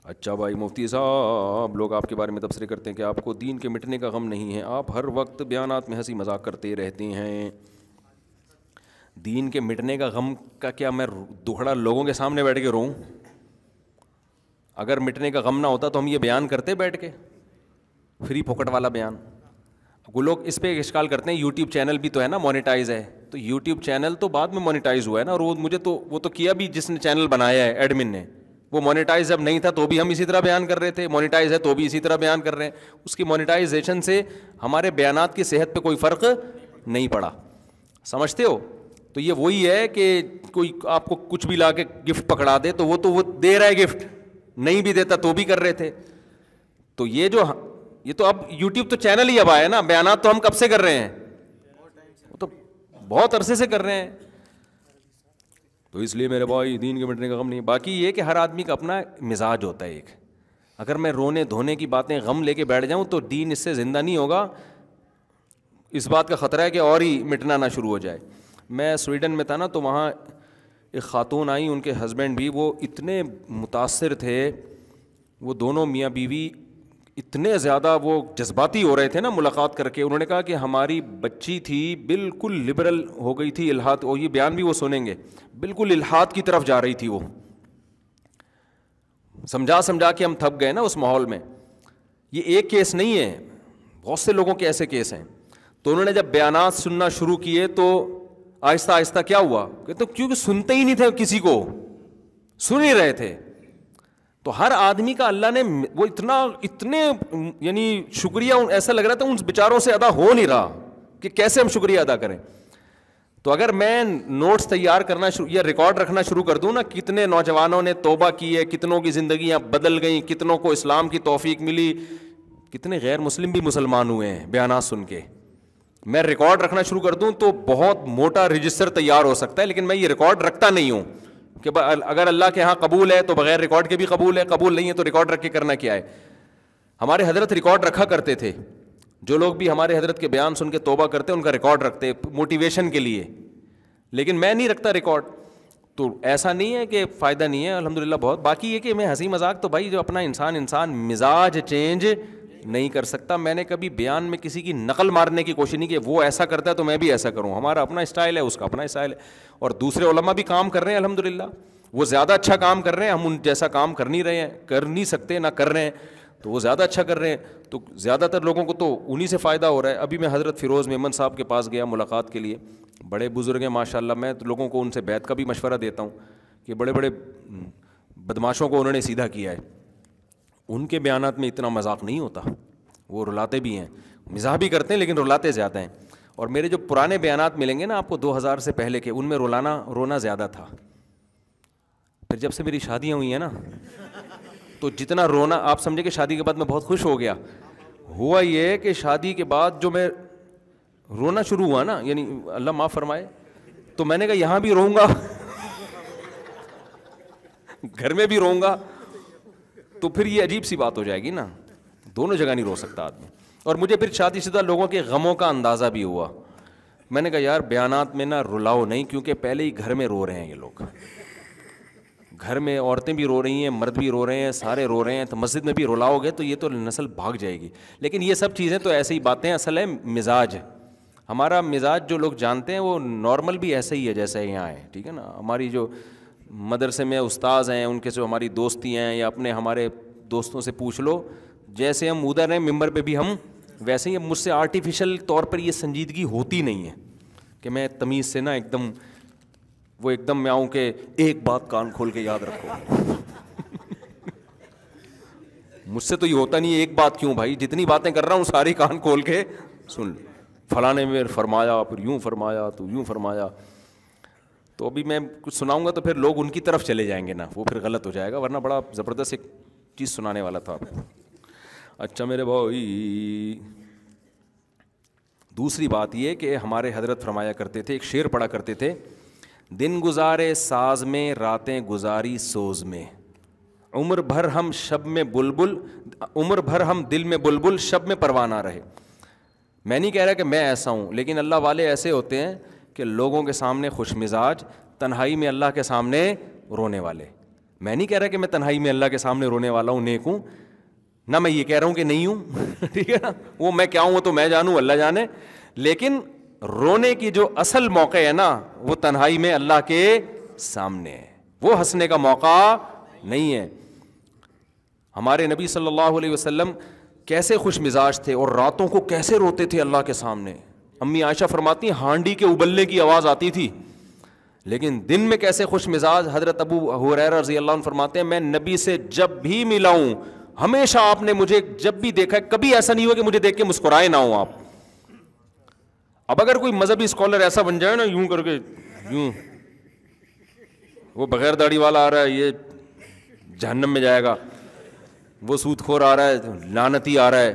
اچھا بھائی مفتی صاحب، لوگ آپ کے بارے میں تبصرے کرتے ہیں کہ آپ کو دین کے مٹنے کا غم نہیں ہے، آپ ہر وقت بیانات میں ہنسی مذاق کرتے رہتے ہیں۔ دین کے مٹنے کا غم کا کیا میں دکھڑا لوگوں کے سامنے بیٹھ کے روؤں؟ اگر مٹنے کا غم نہ ہوتا تو ہم یہ بیان کرتے بیٹھ کے، فری پھوکٹ والا بیان۔ وہ لوگ اس پہ اشکال کرتے ہیں یوٹیوب چینل بھی تو ہے نا مونیٹائز ہے، تو یوٹیوب چینل تو بعد میں مونیٹائز ہوا ہے نا، اور وہ تو کیا بھی جس نے چینل بنایا ہے ایڈمن نے، وہ مونیٹائز جب نہیں تھا تو بھی ہم اسی طرح بیان کر رہے تھے، مونیٹائز ہے تو بھی اسی طرح بیان کر رہے ہیں۔ اس کی مونیٹائزیشن سے ہمارے بیانات کی صحت پہ کوئی فرق نہیں پڑا، سمجھتے ہو؟ تو یہ وہی ہے کہ کوئی آپ کو کچھ بھی لا کے گفٹ پکڑا دے تو وہ دے رہا ہے گفٹ، نہیں بھی دیتا تو بھی کر رہے تھے۔ تو یہ تو اب یوٹیوب تو چینل ہی اب آیا نا، بیانات تو ہم کب سے کر رہے ہیں، وہ تو بہت عرصے سے کر رہے ہیں۔ تو اس لیے میرے بھائی دین کے مٹنے کا غم نہیں۔ باقی یہ کہ ہر آدمی کا اپنا مزاج ہوتا ہے ایک، اگر میں رونے دھونے کی باتیں غم لے کے بیٹھ جاؤں تو دین اس سے زندہ نہیں ہوگا، اس بات کا خطرہ ہے کہ اور ہی مٹنا نہ شروع ہو جائے۔ میں سویڈن میں تھا نا، تو وہاں ایک خاتون آئی، ان کے ہسبینڈ بھی وہ اتنے متاثر تھے، وہ دونوں میاں بیوی اتنے زیادہ وہ جذباتی ہو رہے تھے نا ملاقات کر کے۔ انہوں نے کہا کہ ہماری بچی تھی بالکل لبرل ہو گئی تھی، الحاد، اور یہ بیان بھی وہ سنیں گے، بالکل الحاد کی طرف جا رہی تھی، وہ سمجھا کے ہم تھک گئے نا اس ماحول میں۔ یہ ایک کیس نہیں ہے، بہت سے لوگوں کے ایسے کیس ہیں۔ تو انہوں نے جب بیانات سننا شروع کیے تو آہستہ آہستہ کیا ہوا کہ تو کیونکہ سنتے ہی نہیں تھے، کسی کو سن ہی رہے تھے۔ تو ہر آدمی کا اللہ نے وہ اتنے یعنی شکریہ ایسا لگ رہا تھا ان بیچاروں سے ادا ہو نہیں رہا کہ کیسے ہم شکریہ ادا کریں۔ تو اگر میں نوٹس تیار کرنا یا ریکارڈ رکھنا شروع کر دوں نا، کتنے نوجوانوں نے توبہ کی ہے، کتنوں کی زندگیاں بدل گئیں، کتنوں کو اسلام کی توفیق ملی، کتنے غیر مسلم بھی مسلمان ہوئے ہیں بیانات سن کے، میں ریکارڈ رکھنا شروع کر دوں تو بہت موٹا رجسٹر تیار ہو سکتا ہے۔ لیکن میں یہ ریکارڈ رکھتا نہیں ہوں کہ اگر اللہ کے ہاں قبول ہے تو بغیر ریکارڈ کے بھی قبول ہے، قبول نہیں ہے تو ریکارڈ رکھ کے کرنا کیا ہے۔ ہمارے حضرت ریکارڈ رکھا کرتے تھے، جو لوگ بھی ہمارے حضرت کے بیان سن کے توبہ کرتے ان کا ریکارڈ رکھتے موٹیویشن کے لیے، لیکن میں نہیں رکھتا ریکارڈ۔ تو ایسا نہیں ہے کہ فائدہ نہیں ہے، الحمدللہ بہت۔ باقی یہ کہ میں ہنسی مذاق تو بھائی جو اپنا انسان مزاج چینج نہیں کر سکتا۔ میں نے کبھی بیان میں کسی کی نقل مارنے کی کوشش نہیں کی، وہ ایسا کرتا ہے تو میں بھی ایسا کروں، ہمارا اپنا اسٹائل ہے، اس کا اپنا اسٹائل ہے۔ اور دوسرے علماء بھی کام کر رہے ہیں الحمدللہ، وہ زیادہ اچھا کام کر رہے ہیں، ہم ان جیسا کام کر نہیں رہے ہیں، کر نہیں سکتے، نہ کر رہے ہیں، تو وہ زیادہ اچھا کر رہے ہیں۔ تو زیادہ تر لوگوں کو تو انہی سے فائدہ ہو رہا ہے۔ ابھی میں حضرت فیروز میمن صاحب کے پاس گیا ملاقات کے لیے، بڑے بزرگ ہیں ماشاءاللہ، میں تو لوگوں کو ان سے بیعت کا بھی مشورہ دیتا ہوں کہ بڑے بڑے بدماشوں کو انہوں نے سیدھا کیا ہے، ان کے بیانات میں اتنا مذاق نہیں ہوتا، وہ رلاتے بھی ہیں، مزاح بھی کرتے ہیں لیکن رلاتے زیادہ ہیں۔ اور میرے جو پرانے بیانات ملیں گے نا آپ کو 2000 سے پہلے کے، ان میں رونا زیادہ تھا۔ پھر جب سے میری شادیاں ہوئی ہیں نا تو جتنا رونا، آپ سمجھے کہ شادی کے بعد میں بہت خوش ہو گیا، ہوا یہ کہ شادی کے بعد جو میں رونا شروع ہوا نا، یعنی اللہ معاف فرمائے، تو میں نے کہا یہاں بھی روؤں گا گھر میں بھی روؤں گا، تو پھر یہ عجیب سی بات ہو جائے گی نا، دونوں جگہ نہیں رو سکتا آدمی۔ اور مجھے پھر شادی شدہ لوگوں کے غموں کا اندازہ بھی ہوا، میں نے کہا یار بیانات میں نا رلاؤ نہیں، کیونکہ پہلے ہی گھر میں رو رہے ہیں یہ لوگ، گھر میں عورتیں بھی رو رہی ہیں، مرد بھی رو رہے ہیں، سارے رو رہے ہیں، تو مسجد میں بھی رلاؤ گے تو یہ تو نسل بھاگ جائے گی۔ لیکن یہ سب چیزیں تو ایسی ہی باتیں، اصل ہے مزاج، ہمارا مزاج جو لوگ جانتے ہیں وہ نارمل بھی ایسے ہی ہے جیسے یہاں ہے، ٹھیک ہے نا۔ ہماری جو مدرسے میں استاذ ہیں، ان کے جو ہماری دوستی ہیں، یا اپنے ہمارے دوستوں سے پوچھ لو، جیسے ہم ادھر ہیں ممبر پہ بھی ہم ویسے ہی، مجھ سے آرٹیفیشل طور پر یہ سنجیدگی ہوتی نہیں ہے کہ میں تمیز سے نا ایک دم میں آؤں کہ ایک بات کان کھول کے یاد رکھو مجھ سے تو یہ ہوتا نہیں ہے، ایک بات کیوں بھائی، جتنی باتیں کر رہا ہوں ساری کان کھول کے سن، فلاں نے میں فرمایا، پھر یوں فرمایا، تو یوں فرمایا۔ تو ابھی میں کچھ سناؤں گا تو پھر لوگ ان کی طرف چلے جائیں گے نا، وہ پھر غلط ہو جائے گا، ورنہ بڑا زبردست ایک چیز سنانے والا تھا آپ کو۔ اچھا میرے بھائی، دوسری بات یہ کہ ہمارے حضرت فرمایا کرتے تھے، ایک شعر پڑھا کرتے تھے، دن گزارے ساز میں راتیں گزاری سوز میں، عمر بھر ہم دل میں بلبل شب میں پروانہ رہے۔ میں نہیں کہہ رہا کہ میں ایسا ہوں، لیکن اللہ والے ایسے ہوتے ہیں کہ لوگوں کے سامنے خوش مزاج، تنہائی میں اللہ کے سامنے رونے والے۔ میں نہیں کہہ رہا کہ میں تنہائی میں اللہ کے سامنے رونے والا ہوں، نیک ہوں، نہ میں یہ کہہ رہا ہوں کہ نہیں ہوں ٹھیک ہے نا، وہ میں کیا ہوں تو میں جانوں، اللہ جانے. لیکن رونے کی جو اصل موقع ہے نا وہ تنہائی میں اللہ کے سامنے ہے، وہ ہنسنے کا موقع نہیں ہے. ہمارے نبی صلی اللہ علیہ وسلم کیسے خوش مزاج تھے اور راتوں کو کیسے روتے تھے اللہ کے سامنے. امی عائشہ فرماتی ہیں ہانڈی کے ابلنے کی آواز آتی تھی، لیکن دن میں کیسے خوش مزاج. حضرت ابو ہریرہ رضی اللہ عنہ فرماتے ہیں میں نبی سے جب بھی ملا ہوں ہمیشہ آپ نے مجھے جب بھی دیکھا ہے کبھی ایسا نہیں ہوا کہ مجھے دیکھ کے مسکرائے نہ ہوں آپ. اب اگر کوئی مذہبی اسکالر ایسا بن جائے نا یوں کر کے یوں، وہ بغیر داڑھی والا آ رہا ہے یہ جہنم میں جائے گا، وہ سود خور آ رہا ہے لعنتی آ رہا ہے،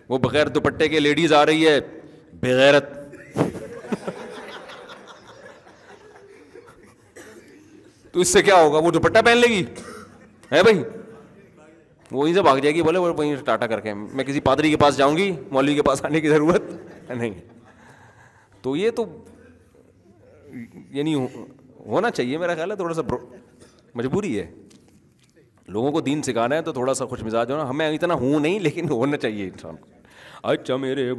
وہ بغیر دوپٹے کے لیڈیز آ رہی ہے بغیرت تو اس سے کیا ہوگا، وہ دوپٹہ پہن لے گی ہے بھائی، وہیں سے بھاگ جائے گی، بولے وہ وہیں سے ٹاٹا کر کے میں کسی پادری کے پاس جاؤں گی، مولوی کے پاس آنے کی ضرورت نہیں. تو یہ تو یعنی ہونا چاہیے میرا خیال ہے، تھوڑا سا مجبوری ہے لوگوں کو دین سکھانا ہے تو تھوڑا سا خوش مزاج ہونا. ہمیں اتنا ہوں نہیں لیکن ہونا چاہیے انسان. اچھا میرے